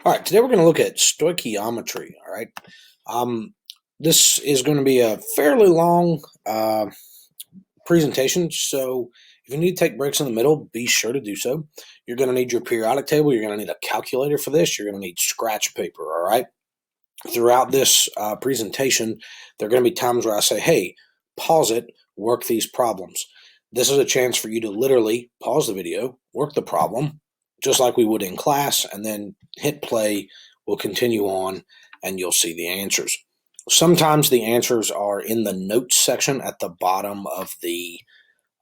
All right, today we're going to look at stoichiometry. All right, this is going to be a fairly long presentation, so if you need to take breaks in the middle, be sure to do so. You're going to need your periodic table. You're going to need a calculator for this. You're going to need scratch paper. All right. Throughout this presentation, there are going to be times where I say, "Hey, pause it, work these problems." This is a chance for you to literally pause the video, work the problem, just like we would in class, and then hit play. We'll continue on, and you'll see the answers. Sometimes the answers are in the notes section at the bottom of the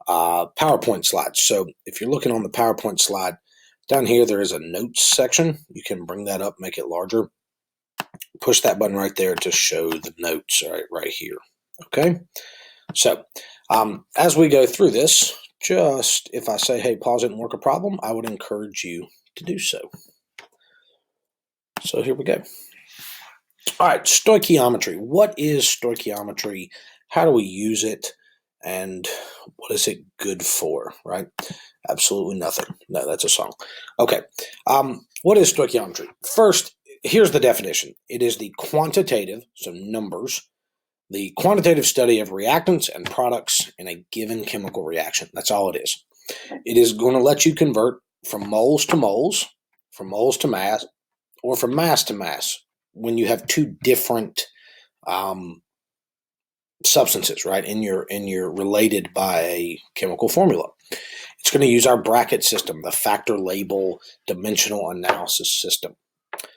PowerPoint slide. So if you're looking on the PowerPoint slide, down here there is a notes section. You can bring that up, make it larger. Push that button right there to show the notes right here. Okay, so as we go through this, just if I say, hey, pause it and work a problem, I would encourage you to do so. So here we go. All right, stoichiometry. What is stoichiometry? How do we use it? And what is it good for, right? Absolutely nothing. No, that's a song. Okay, what is stoichiometry? First, here's the definition. It is the quantitative, so numbers, the quantitative study of reactants and products in a given chemical reaction. That's all it is. It is going to let you convert from moles to moles, from moles to mass, or from mass to mass when you have two different substances, right, in your related by a chemical formula. It's going to use our bracket system, the factor label dimensional analysis system.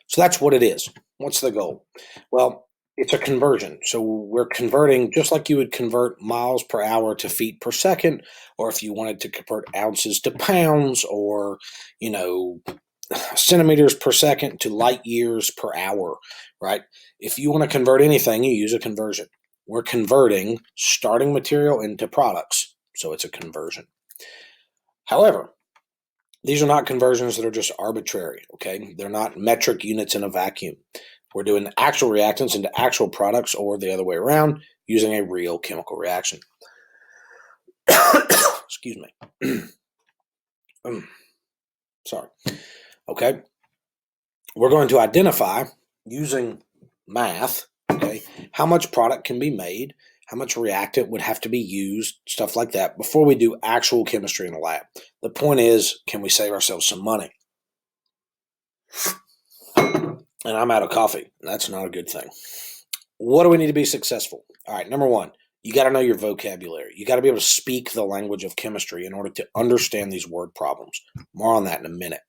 So that's what it is. What's the goal? Well, it's a conversion. So we're converting just like you would convert miles per hour to feet per second, or if you wanted to convert ounces to pounds, or, centimeters per second to light years per hour, right? If you want to convert anything, you use a conversion. We're converting starting material into products, so it's a conversion. However, these are not conversions that are just arbitrary, okay? They're not metric units in a vacuum. We're doing actual reactants into actual products, or the other way around, using a real chemical reaction. Excuse me. Sorry. Okay. We're going to identify, using math, okay, how much product can be made, how much reactant would have to be used, stuff like that, before we do actual chemistry in the lab. The point is, can we save ourselves some money? And I'm out of coffee. That's not a good thing. What do we need to be successful? All right, number one, you got to know your vocabulary. You got to be able to speak the language of chemistry in order to understand these word problems. More on that in a minute.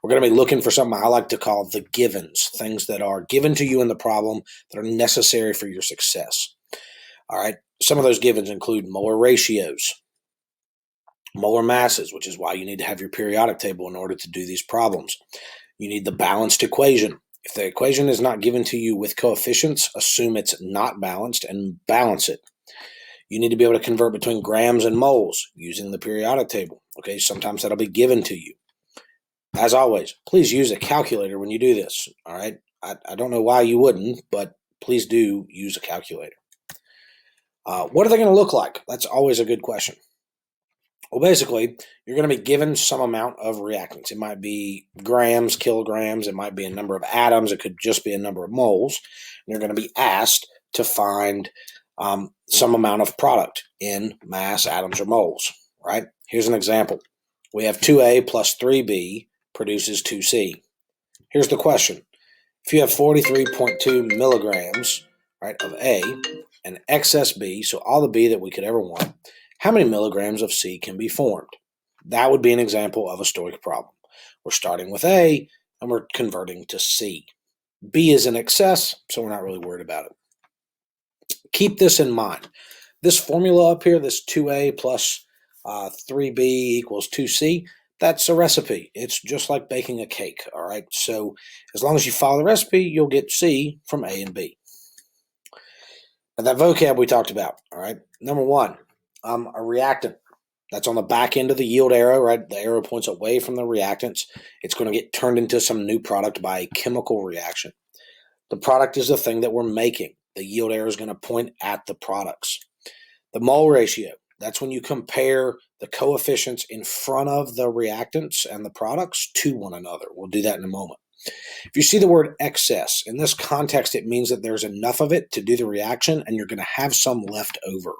We're going to be looking for something I like to call the givens, things that are given to you in the problem that are necessary for your success. All right, some of those givens include molar ratios, molar masses, which is why you need to have your periodic table in order to do these problems. You need the balanced equation. If the equation is not given to you with coefficients, assume it's not balanced and balance it. You need to be able to convert between grams and moles using the periodic table. Okay, sometimes that'll be given to you. As always, please use a calculator when you do this. All right, I don't know why you wouldn't, but please do use a calculator. What are they going to look like? That's always a good question. Well, basically, you're going to be given some amount of reactants. It might be grams, kilograms. It might be a number of atoms. It could just be a number of moles. And you're going to be asked to find some amount of product in mass, atoms, or moles, right? Here's an example. We have 2A plus 3B produces 2C. Here's the question. If you have 43.2 milligrams, right, of A and excess B, so all the B that we could ever want, how many milligrams of C can be formed? That would be an example of a stoich problem. We're starting with A and we're converting to C. B is in excess, so we're not really worried about it. Keep this in mind. This formula up here, this 2A plus 3B equals 2C, that's a recipe. It's just like baking a cake, all right? So as long as you follow the recipe, you'll get C from A and B. Now that vocab we talked about, all right? Number one, a reactant. That's on the back end of the yield arrow, right? The arrow points away from the reactants. It's going to get turned into some new product by a chemical reaction. The product is the thing that we're making. The yield arrow is going to point at the products. The mole ratio, that's when you compare the coefficients in front of the reactants and the products to one another. We'll do that in a moment. If you see the word excess, in this context, it means that there's enough of it to do the reaction and you're going to have some left over.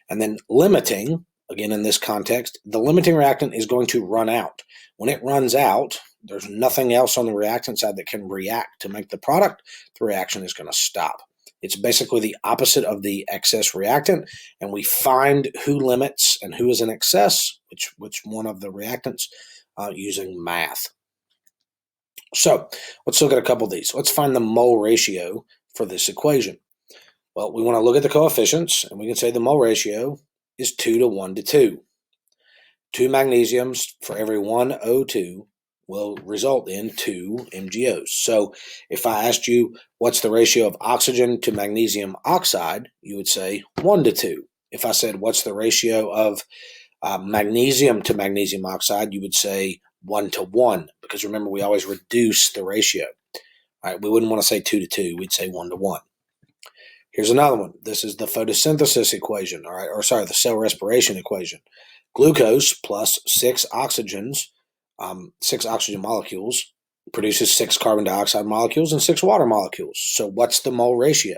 And then limiting, again in this context, the limiting reactant is going to run out. When it runs out, there's nothing else on the reactant side that can react to make the product. The reaction is going to stop. It's basically the opposite of the excess reactant, and we find who limits and who is in excess, which one of the reactants, using math. So let's look at a couple of these. Let's find the mole ratio for this equation. Well, we want to look at the coefficients, and we can say the mole ratio is 2 to 1 to 2. 2 magnesiums for every 1 O2 will result in 2 MgOs. So if I asked you what's the ratio of oxygen to magnesium oxide, you would say 1 to 2. If I said what's the ratio of magnesium to magnesium oxide, you would say 1 to 1, because remember, we always reduce the ratio. All right, we wouldn't want to say 2 to 2, we'd say 1 to 1. Here's another one. This is the photosynthesis equation, all right, or sorry, the cell respiration equation. Glucose plus 6 oxygen molecules produces 6 carbon dioxide molecules and 6 water molecules. So what's the mole ratio?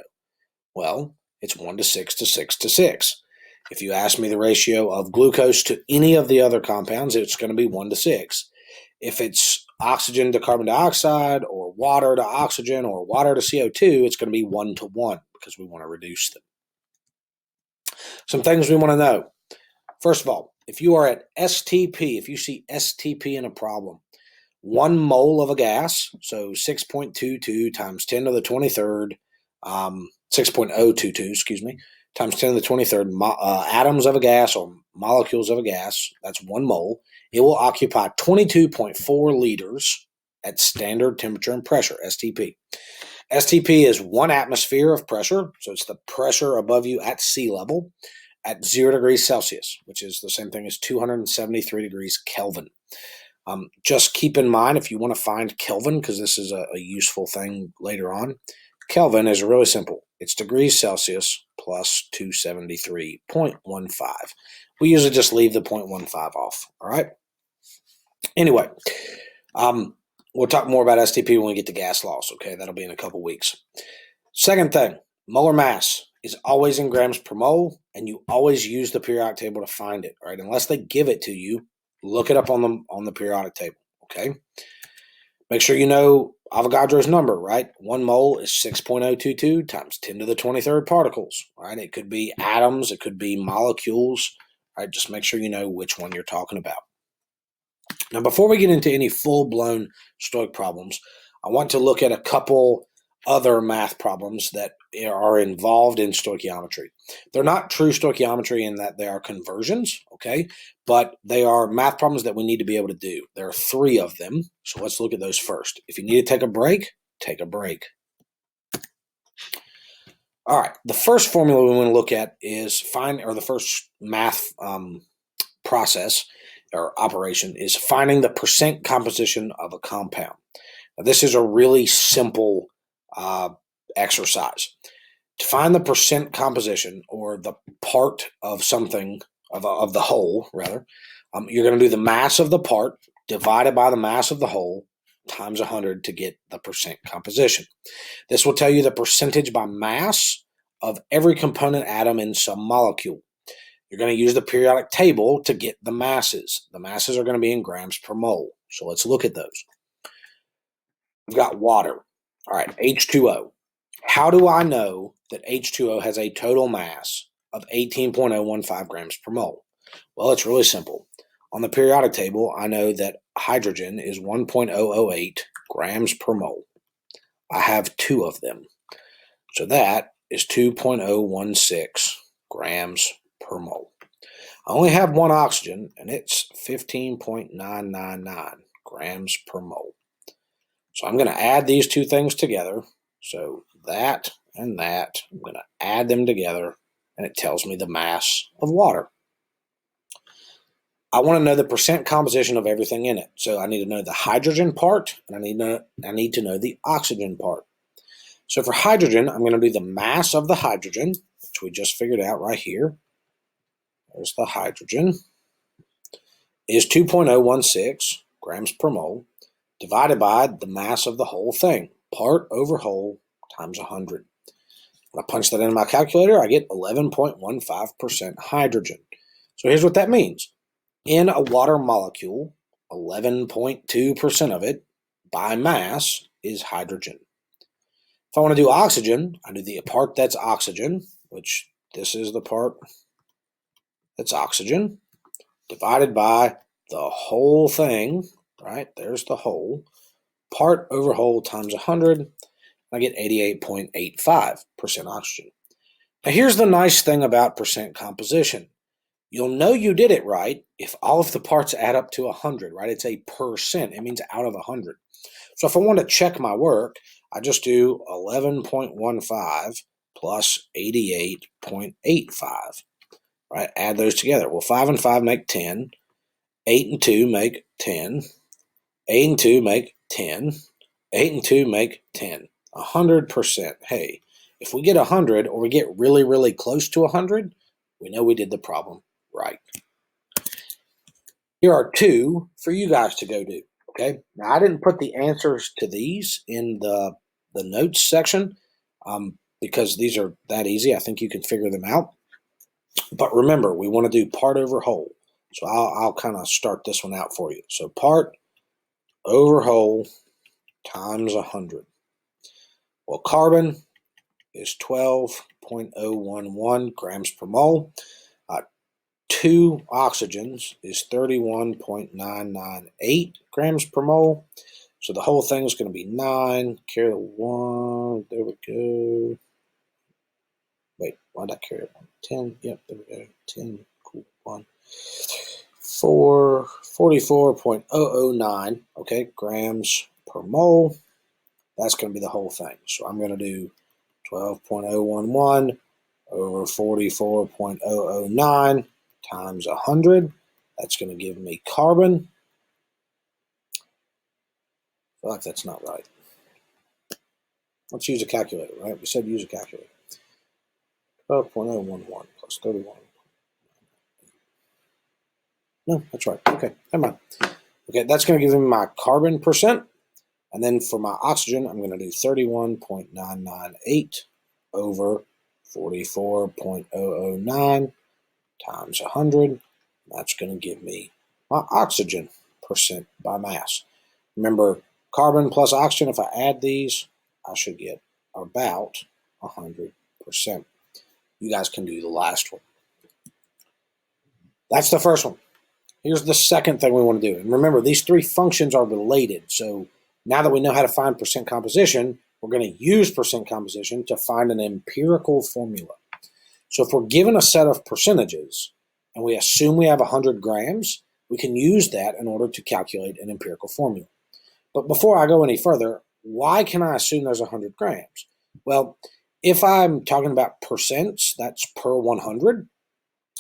Well, it's 1 to 6 to 6 to 6. If you ask me the ratio of glucose to any of the other compounds, it's going to be 1 to 6. If it's oxygen to carbon dioxide or water to oxygen or water to CO2, it's going to be 1 to 1 because we want to reduce them. Some things we want to know. First of all, if you are at STP, if you see STP in a problem, 1 mole of a gas, so 6.22 times 10 to the 23rd, 6.022, excuse me, times 10 to the 23rd atoms of a gas or molecules of a gas, that's 1 mole. It will occupy 22.4 liters at standard temperature and pressure, STP. STP is 1 atmosphere of pressure, so it's the pressure above you at sea level, at 0 degrees Celsius, which is the same thing as 273 degrees Kelvin. Just keep in mind, if you want to find Kelvin, because this is a useful thing later on, Kelvin is really simple. It's degrees Celsius plus 273.15. We usually just leave the 0.15 off, all right? Anyway, we'll talk more about STP when we get to gas laws, okay? That'll be in a couple weeks. Second thing, molar mass is always in grams per mole, and you always use the periodic table to find it, right? Unless they give it to you, look it up on the periodic table, okay? Make sure you know Avogadro's number, right? 1 mole is 6.022 times 10 to the 23rd particles, right? It could be atoms, it could be molecules, right? Just make sure you know which one you're talking about. Now, before we get into any full-blown Stoic problems, I want to look at a couple other math problems that are involved in stoichiometry. They're not true stoichiometry in that they are conversions, okay? But they are math problems that we need to be able to do. There are 3 of them, so let's look at those first. If you need to take a break, take a break. All right, the first formula we want to look at is the first math process or operation is finding the percent composition of a compound. Now, this is a really simple exercise. To find the percent composition, or the part of something, of the whole, rather, you're going to do the mass of the part divided by the mass of the whole times 100 to get the percent composition. This will tell you the percentage by mass of every component atom in some molecule. You're going to use the periodic table to get the masses. The masses are going to be in grams per mole. So let's look at those. We've got water. All right, H2O. How do I know that H2O has a total mass of 18.015 grams per mole? Well, it's really simple. On the periodic table, I know that hydrogen is 1.008 grams per mole. I have 2 of them. So that is 2.016 grams per mole. I only have 1 oxygen, and it's 15.999 grams per mole. So I'm going to add these 2 things together. So that and that, I'm going to add them together, and it tells me the mass of water. I want to know the percent composition of everything in it. So I need to know the hydrogen part, and I need to know the oxygen part. So for hydrogen, I'm going to do the mass of the hydrogen, which we just figured out right here. There's the hydrogen, is 2.016 grams per mole, divided by the mass of the whole thing, part over whole times 100. When I punch that into my calculator, I get 11.15% hydrogen. So here's what that means. In a water molecule, 11.2% of it by mass is hydrogen. If I want to do oxygen, I do the part that's oxygen, which this is the part that's oxygen, divided by the whole thing, right? There's the whole, part over whole times 100, I get 88.85% oxygen. Now here's the nice thing about percent composition. You'll know you did it right if all of the parts add up to 100, right? It's a percent. It means out of 100. So if I want to check my work, I just do 11.15 plus 88.85, right? Add those together. Well, 5 and 5 make 10. 8 and 2 make 10. 8 and 2 make 10. 8 and 2 make 10. 100%. Hey, if we get 100 or we get really, really close to 100, we know we did the problem right. Here are two for you guys to go do. Okay. Now I didn't put the answers to these in the notes section because these are that easy. I think you can figure them out. But remember, we want to do part over whole. So I'll kind of start this one out for you. So part over whole times 100. Well, carbon is 12.011 grams per mole. 2 oxygens is 31.998 grams per mole. So the whole thing is going to be 9, carry the 1, there we go. Wait, why did I carry 1? 10, yep, there we go, 10, cool, 1. 44.009, okay, grams per mole. That's going to be the whole thing. So I'm going to do 12.011 over 44.009 times 100. That's going to give me carbon. I feel like that's not right. Let's use a calculator, right? We said use a calculator. 12.011 plus 31. No, that's right. Okay, never mind. Okay, that's going to give me my carbon percent. And then for my oxygen, I'm going to do 31.998 over 44.009 times 100. That's going to give me my oxygen percent by mass. Remember, carbon plus oxygen, if I add these, I should get about 100%. You guys can do the last one. That's the first one. Here's the second thing we want to do. And remember, these three functions are related. So now that we know how to find percent composition, we're going to use percent composition to find an empirical formula. So if we're given a set of percentages and we assume we have 100 grams, we can use that in order to calculate an empirical formula. But before I go any further, why can I assume there's 100 grams? Well, if I'm talking about percents, that's per 100.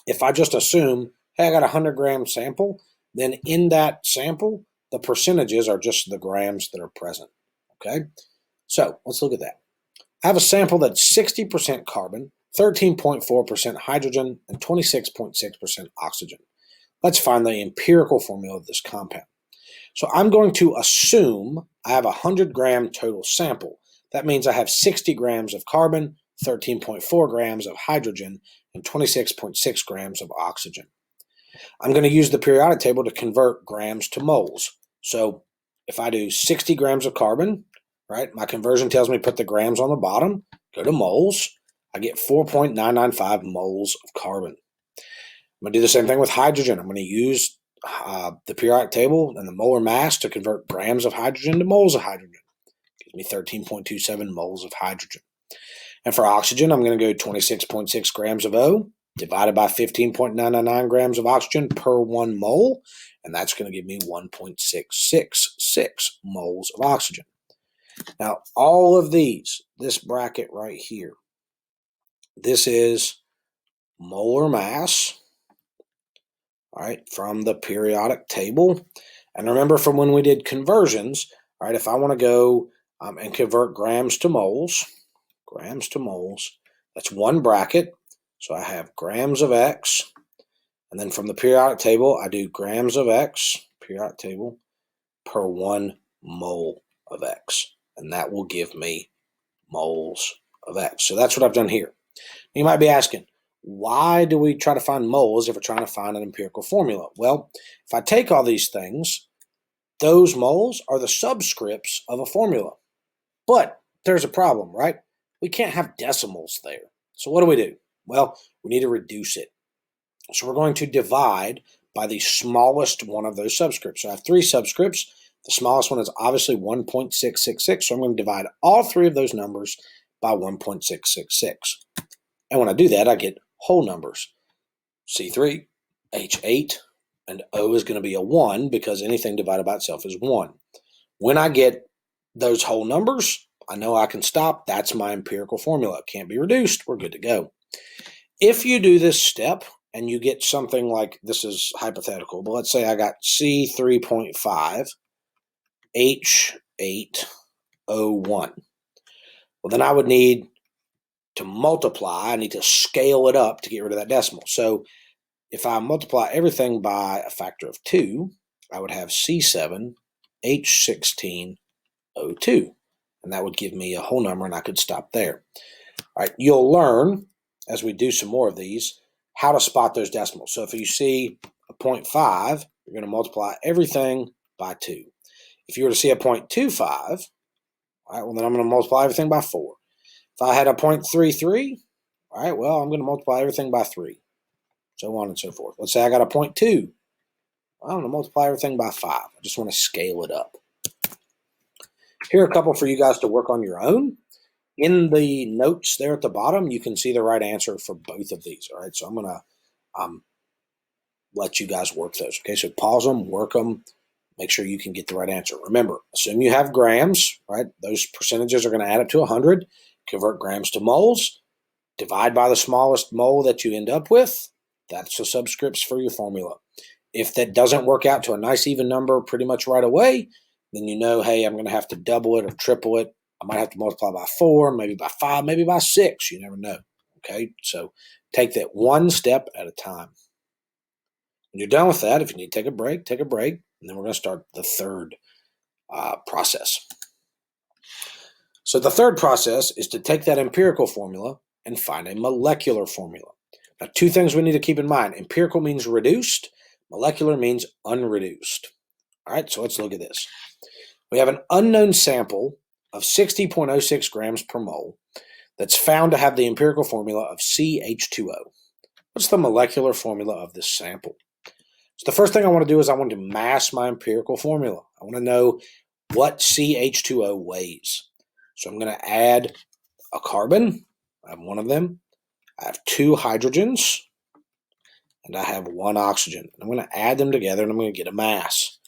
If I just assume, hey, I got a 100 gram sample, then in that sample, the percentages are just the grams that are present, okay? So let's look at that. I have a sample that's 60% carbon, 13.4% hydrogen, and 26.6% oxygen. Let's find the empirical formula of this compound. So I'm going to assume I have a 100 gram total sample. That means I have 60 grams of carbon, 13.4 grams of hydrogen, and 26.6 grams of oxygen. I'm going to use the periodic table to convert grams to moles. So if I do 60 grams of carbon, right, my conversion tells me put the grams on the bottom, go to moles, I get 4.995 moles of carbon. I'm going to do the same thing with hydrogen. I'm going to use the periodic table and the molar mass to convert grams of hydrogen to moles of hydrogen. Gives me 13.27 moles of hydrogen. And for oxygen, I'm going to go 26.6 grams of O divided by 15.999 grams of oxygen per 1 mole, and that's going to give me 1.666 moles of oxygen. Now, all of these, this bracket right here, this is molar mass, all right, from the periodic table. And remember from when we did conversions, all right, if I want to go and convert grams to moles, that's one bracket. So I have grams of X, and then from the periodic table, I do grams of X, periodic table, per 1 mole of X. And that will give me moles of X. So that's what I've done here. You might be asking, why do we try to find moles if we're trying to find an empirical formula? Well, if I take all these things, those moles are the subscripts of a formula. But there's a problem, right? We can't have decimals there. So what do? Well, we need to reduce it. So we're going to divide by the smallest one of those subscripts. So I have 3 subscripts. The smallest one is obviously 1.666. So I'm going to divide all 3 of those numbers by 1.666. And when I do that, I get whole numbers. C3, H8, and O is going to be a 1 because anything divided by itself is 1. When I get those whole numbers, I know I can stop. That's my empirical formula. It can't be reduced. We're good to go. If you do this step and you get something like, this is hypothetical, but let's say I got C3.5, H8, O1. Well, then I would need to multiply. I need to scale it up to get rid of that decimal. So if I multiply everything by a factor of 2, I would have C7, H16, O2. And that would give me a whole number, and I could stop there. All right, you'll learn, as we do some more of these, how to spot those decimals. So if you see a 0.5, you're going to multiply everything by 2. If you were to see a 0.25, all right, well, then I'm going to multiply everything by 4. If I had a 0.33, all right, well, I'm going to multiply everything by 3, so on and so forth. Let's say I got a 0.2. Well, I'm going to multiply everything by 5. I just want to scale it up. Here are a couple for you guys to work on your own. In the notes there at the bottom, you can see the right answer for both of these. All right, so I'm going to let you guys work those. Okay, so pause them, work them, make sure you can get the right answer. Remember, assume you have grams, right? Those percentages are going to add up to 100. Convert grams to moles. Divide by the smallest mole that you end up with. That's the subscripts for your formula. If that doesn't work out to a nice even number pretty much right away, then you know, hey, I'm going to have to double it or triple it. I might have to multiply by 4, maybe by 5, maybe by 6. You never know. Okay, so take that one step at a time. When you're done with that, if you need to take a break, and then we're going to start the third process. So the third process is to take that empirical formula and find a molecular formula. Now, 2 things we need to keep in mind. Empirical means reduced. Molecular means unreduced. All right, so let's look at this. We have an unknown sample of 60.06 grams per mole that's found to have the empirical formula of CH2O. What's the molecular formula of this sample? So the first thing I want to do is I want to mass my empirical formula. I want to know what CH2O weighs. So I'm going to add a carbon. I have 1 of them. I have 2 hydrogens. And I have 1 oxygen. I'm going to add them together and I'm going to get a mass.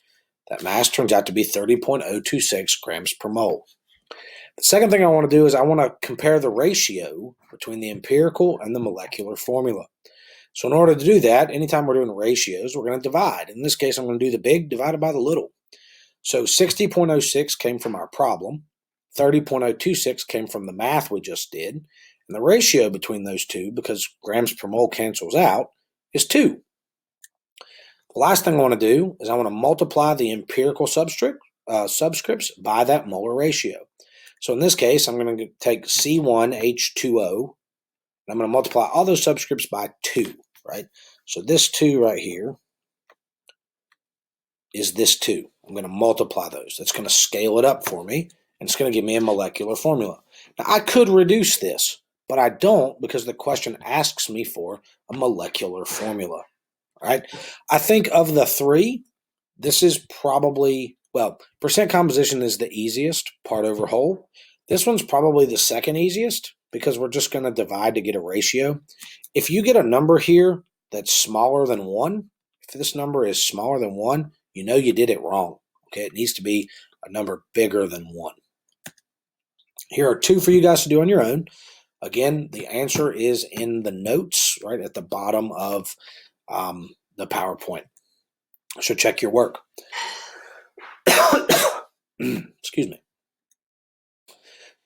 That mass turns out to be 30.026 grams per mole. The second thing I want to do is I want to compare the ratio between the empirical and the molecular formula. So in order to do that, anytime we're doing ratios, we're going to divide. In this case, I'm going to do the big divided by the little. So 60.06 came from our problem. 30.026 came from the math we just did. And the ratio between those two, because grams per mole cancels out, is 2. The last thing I want to do is I want to multiply the empirical subscripts by that molar ratio. So in this case, I'm going to take C1H2O, and I'm going to multiply all those subscripts by 2, right? So this 2 right here is this 2. I'm going to multiply those. That's going to scale it up for me, and it's going to give me a molecular formula. Now, I could reduce this, but I don't because the question asks me for a molecular formula. All right. I think of the 3, this is probably, well, percent composition is the easiest, part over whole. This one's probably the second easiest because we're just going to divide to get a ratio. If you get a number here that's smaller than 1, if this number is smaller than 1, you know you did it wrong. Okay, it needs to be a number bigger than 1. Here are 2 for you guys to do on your own. Again, the answer is in the notes right at the bottom of the PowerPoint. So check your work. Excuse me.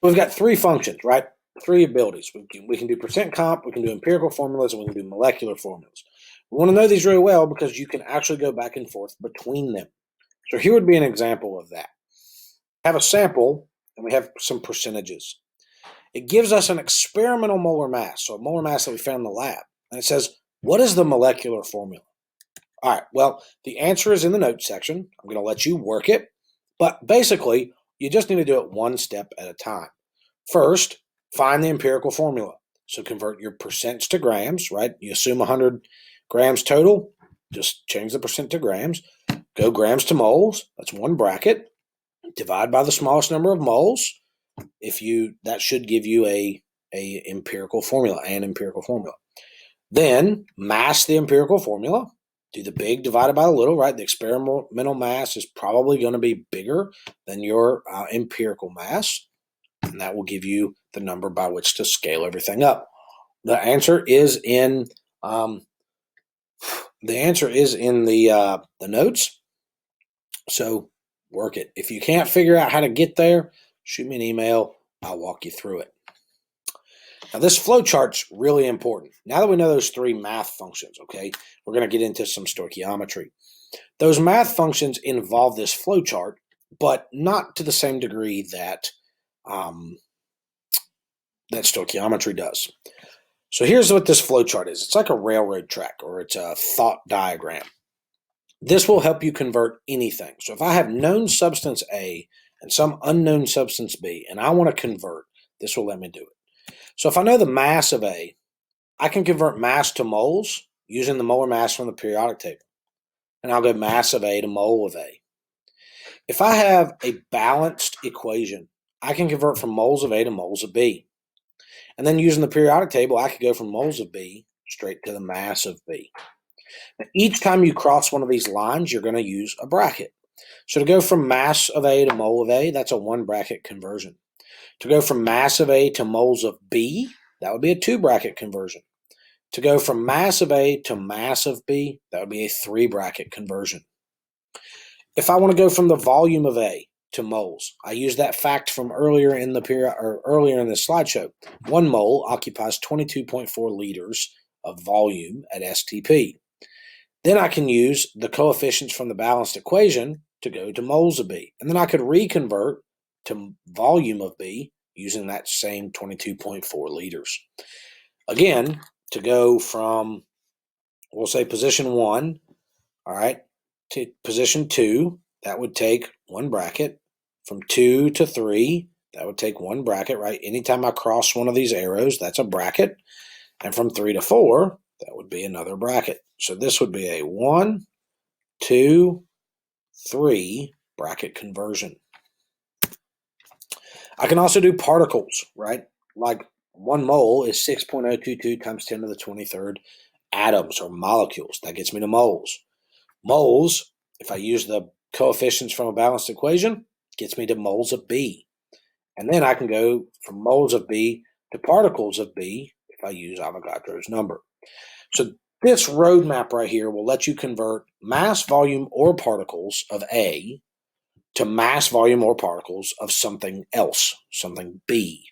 We've got 3 functions, right? 3 abilities. We can do percent comp, we can do empirical formulas, and we can do molecular formulas. We want to know these really well because you can actually go back and forth between them. So here would be an example of that. have a sample and we have some percentages. It gives us an experimental molar mass, so a molar mass that we found in the lab. And it says, what is the molecular formula? All right, well, the answer is in the notes section. I'm going to let you work it. But basically, you just need to do it one step at a time. First, find the empirical formula. So convert your percents to grams, right? You assume 100 grams total. Just change the percent to grams. Go grams to moles. That's one bracket. Divide by the smallest number of moles. That should give you an empirical formula. Then mass the empirical formula. Do the big divided by the little, right? The experimental mass is probably going to be bigger than your empirical mass, and that will give you the number by which to scale everything up. The answer is in the notes. So work it. If you can't figure out how to get there, shoot me an email. I'll walk you through it. Now, this flowchart's really important. Now that we know those three math functions, okay, we're going to get into some stoichiometry. Those math functions involve this flowchart, but not to the same degree that stoichiometry does. So here's what this flowchart is. It's like a railroad track, or it's a thought diagram. This will help you convert anything. So if I have known substance A and some unknown substance B, and I want to convert, this will let me do it. So if I know the mass of A, I can convert mass to moles using the molar mass from the periodic table. And I'll go mass of A to mole of A. If I have a balanced equation, I can convert from moles of A to moles of B. And then using the periodic table, I could go from moles of B straight to the mass of B. Now, each time you cross one of these lines, you're going to use a bracket. So to go from mass of A to mole of A, that's a one bracket conversion. To go from mass of A to moles of B, that would be a two bracket conversion. To go from mass of A to mass of B, that would be a three bracket conversion. If I want to go from the volume of A to moles, I use that fact from earlier in the slideshow. 1 mole occupies 22.4 liters of volume at STP. Then I can use the coefficients from the balanced equation to go to moles of B. And then I could reconvert to volume of B using that same 22.4 liters. Again, to go from, we'll say position 1, all right, to position 2, that would take one bracket. From 2 to 3, that would take one bracket, right? Anytime I cross one of these arrows, that's a bracket. And from 3 to 4, that would be another bracket. So this would be a 1, 2, 3 bracket conversion. I can also do particles, right? Like 1 mole is 6.022 times 10 to the 23rd atoms or molecules. That gets me to moles. Moles, if I use the coefficients from a balanced equation, gets me to moles of B. And then I can go from moles of B to particles of B if I use Avogadro's number. So this roadmap right here will let you convert mass, volume, or particles of A to mass, volume, or particles of something else, something B.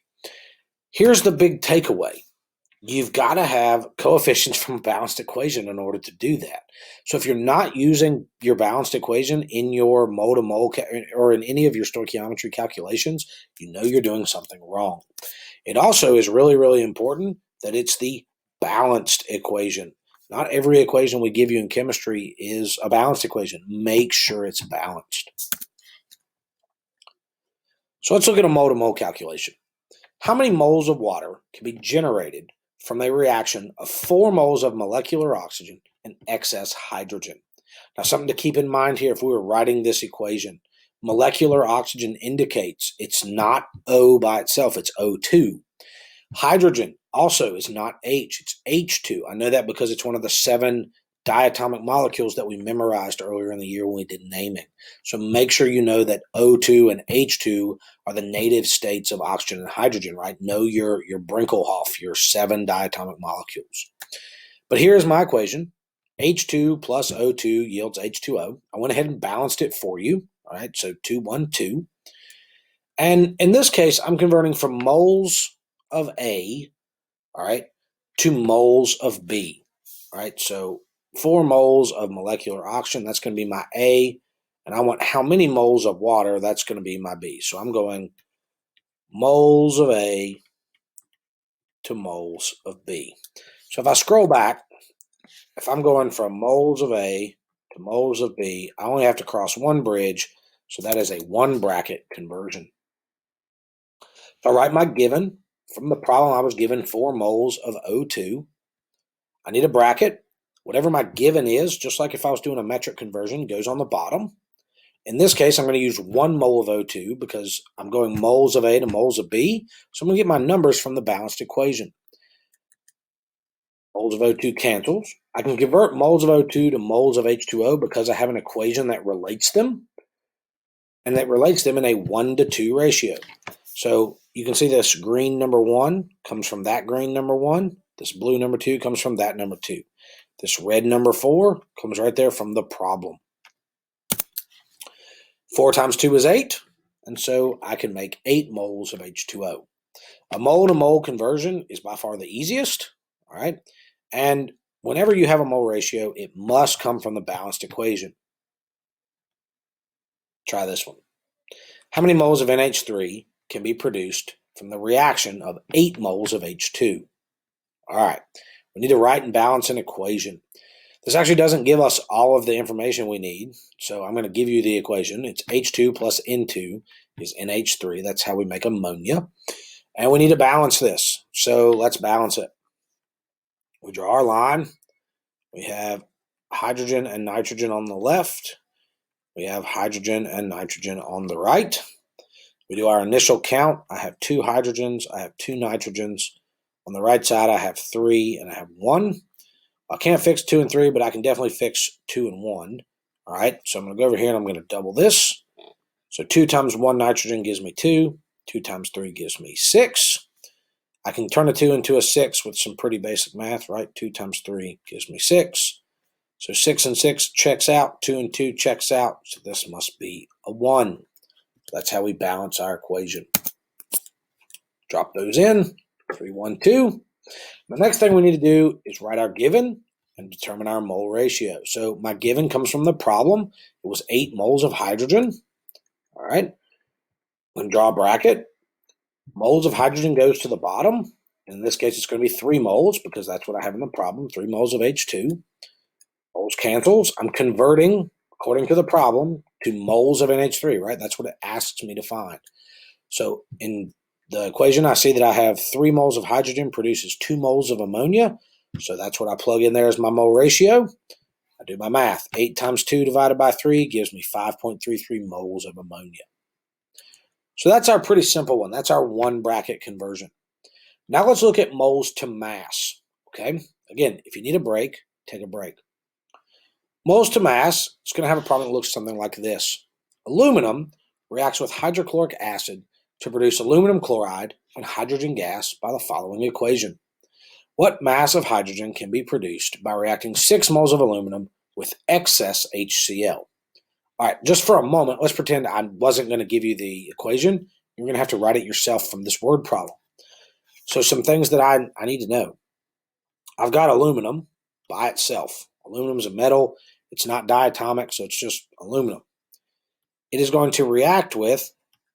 Here's the big takeaway. You've got to have coefficients from a balanced equation in order to do that. So if you're not using your balanced equation in your mole-to-mole or in any of your stoichiometry calculations, you know you're doing something wrong. It also is really, really important that it's the balanced equation. Not every equation we give you in chemistry is a balanced equation. Make sure it's balanced. So let's look at a mole-to-mole calculation. How many moles of water can be generated from a reaction of 4 moles of molecular oxygen and excess hydrogen? Now, something to keep in mind here if we were writing this equation, molecular oxygen indicates it's not O by itself, it's O2. Hydrogen also is not H, it's H2. I know that because it's one of the 7 diatomic molecules that we memorized earlier in the year when we did naming. So make sure you know that O2 and H2 are the native states of oxygen and hydrogen, right? Know your Brinkelhoff, your 7 diatomic molecules. But here's my equation. H2 plus O2 yields H2O. I went ahead and balanced it for you. All right, so 2, 1, 2. And in this case, I'm converting from moles of A, all right, to moles of B. All right, so 4 moles of molecular oxygen, that's going to be my A, and I want how many moles of water, that's going to be my B. So I'm going moles of A to moles of B. So if I scroll back, if I'm going from moles of A to moles of B, I only have to cross one bridge, so that is a one bracket conversion. So I write my given. From the problem, I was given 4 moles of O2. I need a bracket. Whatever my given is, just like if I was doing a metric conversion, goes on the bottom. In this case, I'm going to use 1 mole of O2 because I'm going moles of A to moles of B. So I'm going to get my numbers from the balanced equation. Moles of O2 cancels. I can convert moles of O2 to moles of H2O because I have an equation that relates them, and that relates them in a 1-to-2 ratio. So you can see this green number 1 comes from that green number 1. This blue number 2 comes from that number 2. This red number 4 comes right there from the problem. 4 times 2 is 8, and so I can make 8 moles of H2O. A mole-to-mole conversion is by far the easiest, all right? And whenever you have a mole ratio, it must come from the balanced equation. Try this one. How many moles of NH3 can be produced from the reaction of 8 moles of H2? All right, we need to write and balance an equation. This actually doesn't give us all of the information we need, so I'm going to give you the equation. It's H2 plus N2 is NH3. That's how we make ammonia. And we need to balance this, so let's balance it. We draw our line. We have hydrogen and nitrogen on the left. We have hydrogen and nitrogen on the right. We do our initial count. I have 2 hydrogens. I have 2 nitrogens. On the right side, I have 3 and I have 1. I can't fix 2 and 3, but I can definitely fix 2 and 1. All right, so I'm going to go over here and I'm going to double this. So 2 times 1 nitrogen gives me 2. 2 times 3 gives me 6. I can turn a 2 into a 6 with some pretty basic math, right? 2 times 3 gives me 6. So 6 and 6 checks out. 2 and 2 checks out. So this must be a 1. That's how we balance our equation. Drop those in. 3, 1, 2. The next thing we need to do is write our given and determine our mole ratio. So my given comes from the problem. It was 8 moles of hydrogen. All right. I'm going to draw a bracket. Moles of hydrogen goes to the bottom. In this case, it's going to be 3 moles because that's what I have in the problem, 3 moles of H2. Moles cancels. I'm converting, according to the problem, to moles of NH3, right? That's what it asks me to find. So in the equation, I see that I have 3 moles of hydrogen produces 2 moles of ammonia. So that's what I plug in there as my mole ratio. I do my math. 8 times 2 divided by 3 gives me 5.33 moles of ammonia. So that's our pretty simple one. That's our one bracket conversion. Now let's look at moles to mass. Okay. Again, if you need a break, take a break. Moles to mass, it's going to have a problem that looks something like this. Aluminum reacts with hydrochloric acid to produce aluminum chloride and hydrogen gas by the following equation. What mass of hydrogen can be produced by reacting 6 moles of aluminum with excess HCl? All right, just for a moment, let's pretend I wasn't going to give you the equation. You're going to have to write it yourself from this word problem. So some things that I need to know. I've got aluminum by itself. Aluminum is a metal. It's not diatomic, so it's just aluminum. It is going to react with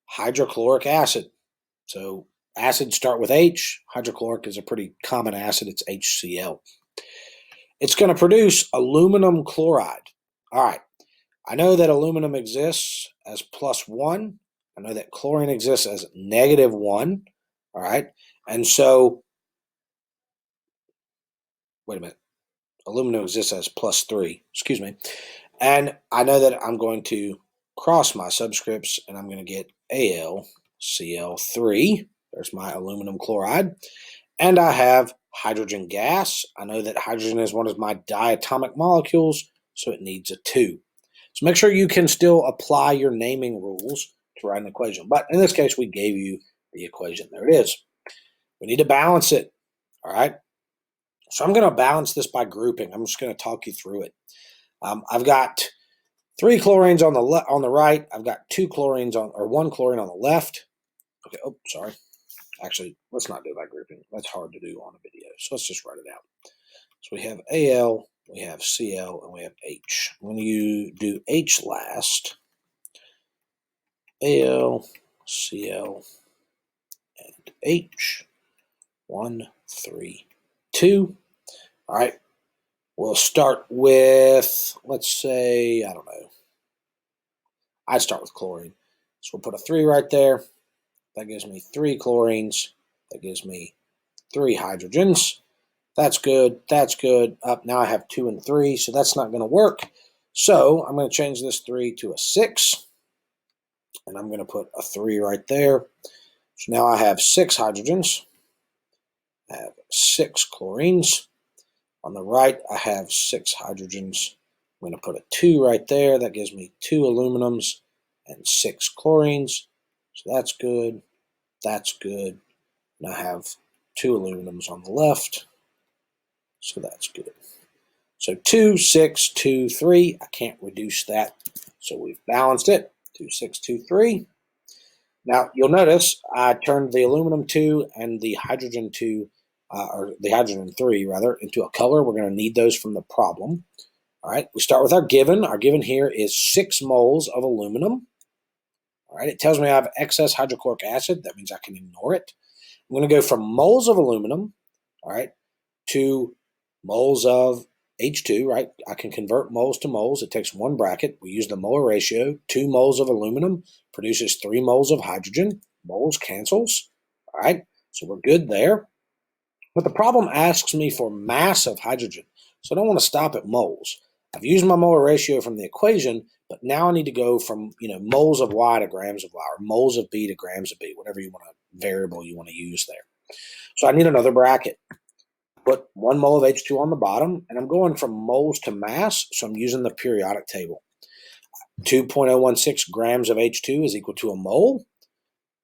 hydrochloric acid. So acids start with H. Hydrochloric is a pretty common acid. It's HCl. It's going to produce aluminum chloride. All right. I know that aluminum exists as +1. I know that chlorine exists as -1. All right. And so, wait a minute. Aluminum exists as +3. Excuse me. And I know that I'm going to cross my subscripts and I'm going to get AlCl3. There's my aluminum chloride. And I have hydrogen gas. I know that hydrogen is one of my diatomic molecules, so it needs a 2. So make sure you can still apply your naming rules to write an equation. But in this case, we gave you the equation. There it is. We need to balance it. All right. So I'm going to balance this by grouping. I'm just going to talk you through it. I've got 3 chlorines on the right. I've got 2 chlorines or 1 chlorine on the left. Okay. Oh, sorry. Actually, let's not do it by grouping. That's hard to do on a video. So let's just write it out. So we have Al, we have Cl, and we have H. When you do H last, Al, Cl, and H. 1, 3, 2. All right. We'll start with, let's say, I don't know. I'd start with chlorine. So we'll put a 3 right there. That gives me 3 chlorines. That gives me 3 hydrogens. That's good. That's good. Up now I have 2 and 3, so that's not going to work. So I'm going to change this 3 to a 6. And I'm going to put a 3 right there. So now I have 6 hydrogens. I have 6 chlorines. On the right, I have 6 hydrogens. I'm going to put a 2 right there. That gives me 2 aluminums and 6 chlorines. So that's good. That's good. And I have 2 aluminums on the left. So that's good. So 2, 6, 2, 3. I can't reduce that. So we've balanced it. 2, 6, 2, 3. Now, you'll notice I turned the aluminum 2 and the hydrogen 2, or the hydrogen 3, rather, into a color. We're going to need those from the problem. All right, we start with our given. Our given here is 6 moles of aluminum. All right, it tells me I have excess hydrochloric acid. That means I can ignore it. I'm going to go from moles of aluminum, all right, to moles of H2, right? I can convert moles to moles. It takes one bracket. We use the molar ratio. 2 moles of aluminum produces 3 moles of hydrogen. Moles cancels, all right? So we're good there. But the problem asks me for mass of hydrogen. So I don't want to stop at moles. I've used my molar ratio from the equation, but now I need to go from moles of Y to grams of Y, or moles of B to grams of B, whatever variable you want to use there. So I need another bracket. Put 1 mole of H2 on the bottom, and I'm going from moles to mass, so I'm using the periodic table. 2.016 grams of H2 is equal to a mole.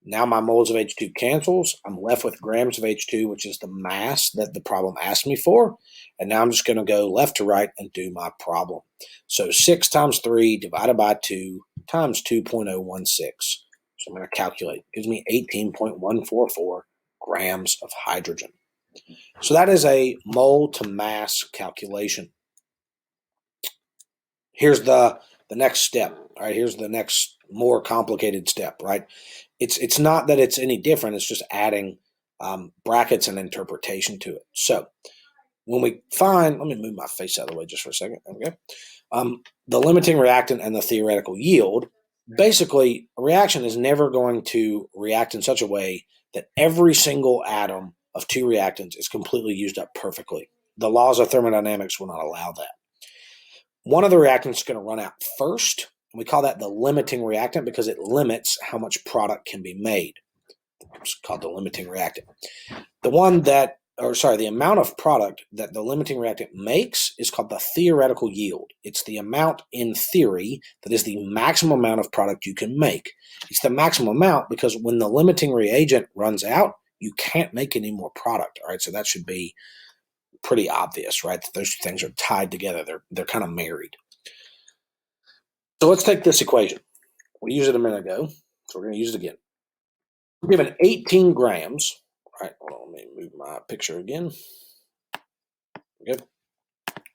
Now my moles of H2 cancels. I'm left with grams of H2, which is the mass that the problem asked me for. And now I'm just going to go left to right and do my problem. So 6 times 3 divided by 2 times 2.016. So I'm going to calculate. It gives me 18.144 grams of hydrogen. So that is a mole to mass calculation. Here's the next step. All right, here's the next more complicated step, right? It's not that it's any different. It's just adding brackets and interpretation to it. So when we find, let me move my face out of the way just for a second. Okay, the limiting reactant and the theoretical yield. Basically, a reaction is never going to react in such a way that every single atom of 2 reactants is completely used up perfectly. The laws of thermodynamics will not allow that. One of the reactants is going to run out first. We call that the limiting reactant because it limits how much product can be made. It's called the limiting reactant. The amount of product that the limiting reactant makes is called the theoretical yield. It's the amount in theory that is the maximum amount of product you can make. It's the maximum amount because when the limiting reagent runs out, you can't make any more product. All right, so that should be pretty obvious, right? That those two things are tied together. They're kind of married. So let's take this equation. We used it a minute ago, so we're going to use it again. We're given 18 grams. All right, hold on, let me move my picture again. Good.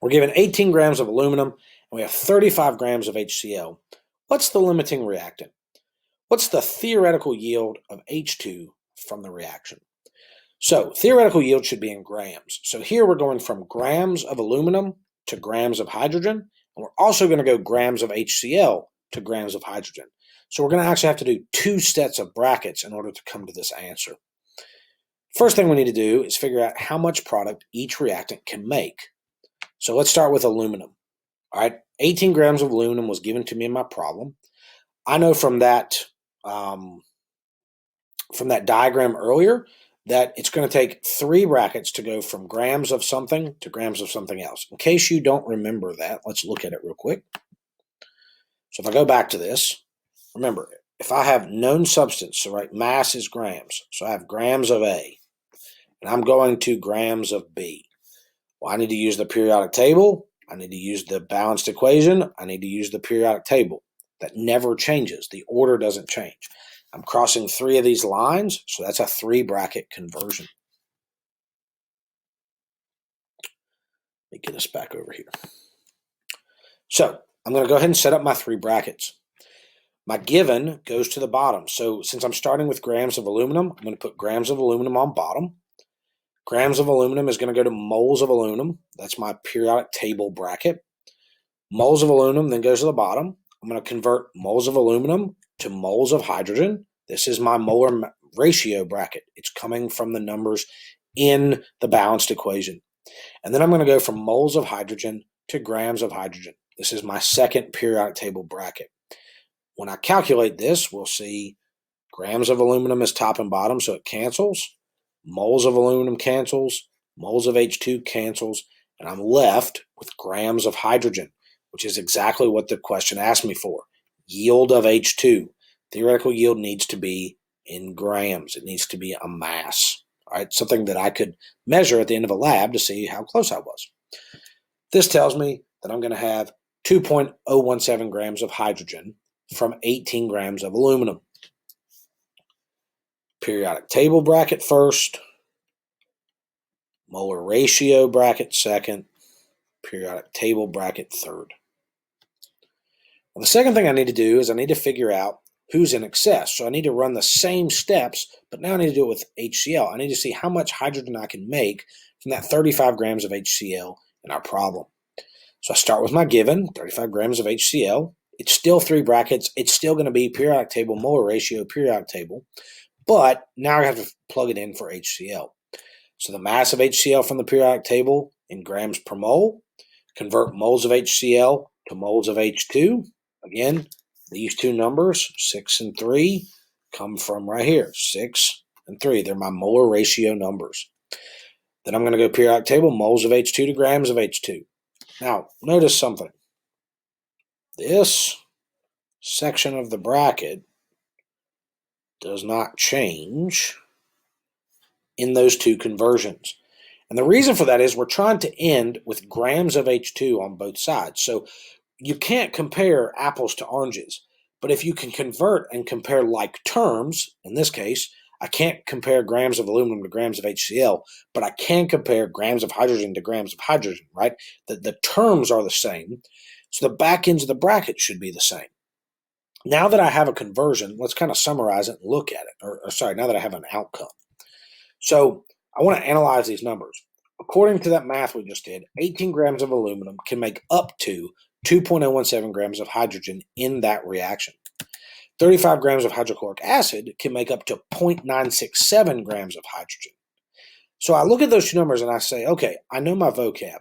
We're given 18 grams of aluminum, and we have 35 grams of HCl. What's the limiting reactant? What's the theoretical yield of H2 from the reaction? So theoretical yield should be in grams. So here we're going from grams of aluminum to grams of hydrogen, and we're also going to go grams of HCl to grams of hydrogen. So we're going to actually have to do 2 sets of brackets in order to come to this answer. First thing we need to do is figure out how much product each reactant can make. So let's start with aluminum. All right, 18 grams of aluminum was given to me in my problem. I know from that diagram earlier that it's going to take 3 brackets to go from grams of something to grams of something else. In case you don't remember that, let's look at it real quick. So if I go back to this, remember, if I have known substance, so right, mass is grams. So I have grams of A, and I'm going to grams of B. Well, I need to use the periodic table. I need to use the balanced equation. I need to use the periodic table. That never changes. The order doesn't change. I'm crossing 3 of these lines, so that's a 3-bracket conversion. Let me get us back over here. So I'm going to go ahead and set up my 3 brackets. My given goes to the bottom. So since I'm starting with grams of aluminum, I'm going to put grams of aluminum on bottom. Grams of aluminum is going to go to moles of aluminum. That's my periodic table bracket. Moles of aluminum then goes to the bottom. I'm going to convert moles of aluminum to moles of hydrogen. This is my molar ratio bracket. It's coming from the numbers in the balanced equation. And then I'm going to go from moles of hydrogen to grams of hydrogen. This is my second periodic table bracket. When I calculate this, we'll see grams of aluminum is top and bottom, so it cancels. Moles of aluminum cancels. Moles of H2 cancels. And I'm left with grams of hydrogen, which is exactly what the question asked me for. Yield of H2. Theoretical yield needs to be in grams. It needs to be a mass. All right, something that I could measure at the end of a lab to see how close I was. This tells me that I'm going to have 2.017 grams of hydrogen from 18 grams of aluminum. Periodic table bracket first, molar ratio bracket second, periodic table bracket third. Now, the second thing I need to do is I need to figure out who's in excess. So I need to run the same steps, but now I need to do it with HCl. I need to see how much hydrogen I can make from that 35 grams of HCl in our problem. So I start with my given, 35 grams of HCl. It's still three brackets. It's still going to be periodic table, molar ratio, periodic table. But now I have to plug it in for HCl. So the mass of HCl from the periodic table in grams per mole. Convert moles of HCl to moles of H2. Again, these two numbers, 6 and 3, come from right here, 6 and 3. They're my molar ratio numbers. Then I'm going to go periodic table, moles of H2 to grams of H2. Now, notice something. This section of the bracket does not change in those two conversions. And the reason for that is we're trying to end with grams of H2 on both sides. So you can't compare apples to oranges. But if you can convert and compare like terms, in this case, I can't compare grams of aluminum to grams of HCl, but I can compare grams of hydrogen to grams of hydrogen, right? The terms are the same. So the back ends of the bracket should be the same. Now that I have a conversion, let's kind of summarize it and look at it. Or sorry, now that I have an outcome. So I want to analyze these numbers. According to that math we just did, 18 grams of aluminum can make up to 2.017 grams of hydrogen in that reaction. 35 grams of hydrochloric acid can make up to 0.967 grams of hydrogen. So I look at those two numbers and I say, okay, I know my vocab.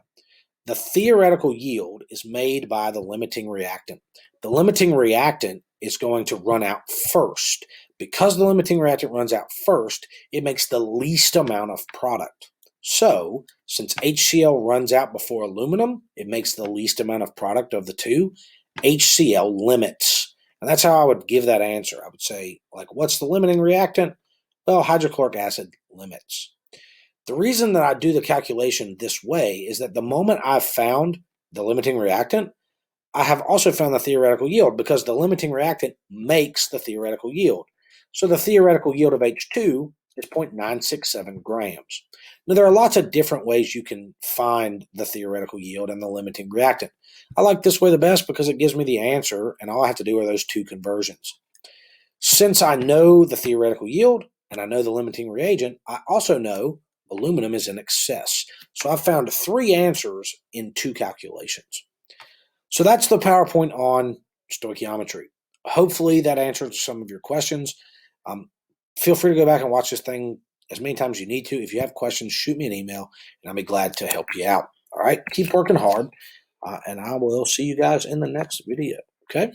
The theoretical yield is made by the limiting reactant. The limiting reactant is going to run out first. Because the limiting reactant runs out first, it makes the least amount of product. So, since HCl runs out before aluminum, it makes the least amount of product of the two. HCl limits. And that's how I would give that answer. I would say, like, what's the limiting reactant? Well, hydrochloric acid limits. The reason that I do the calculation this way is that the moment I've found the limiting reactant, I have also found the theoretical yield because the limiting reactant makes the theoretical yield. So the theoretical yield of H2 is 0.967 grams. Now, there are lots of different ways you can find the theoretical yield and the limiting reactant. I like this way the best because it gives me the answer, and all I have to do are those two conversions. Since I know the theoretical yield and I know the limiting reagent, I also know aluminum is in excess. So I've found three answers in two calculations. So that's the PowerPoint on stoichiometry. Hopefully that answers some of your questions. Feel free to go back and watch this thing as many times as you need to. If you have questions, shoot me an email, and I'll be glad to help you out. All right, keep working hard, and I will see you guys in the next video, okay?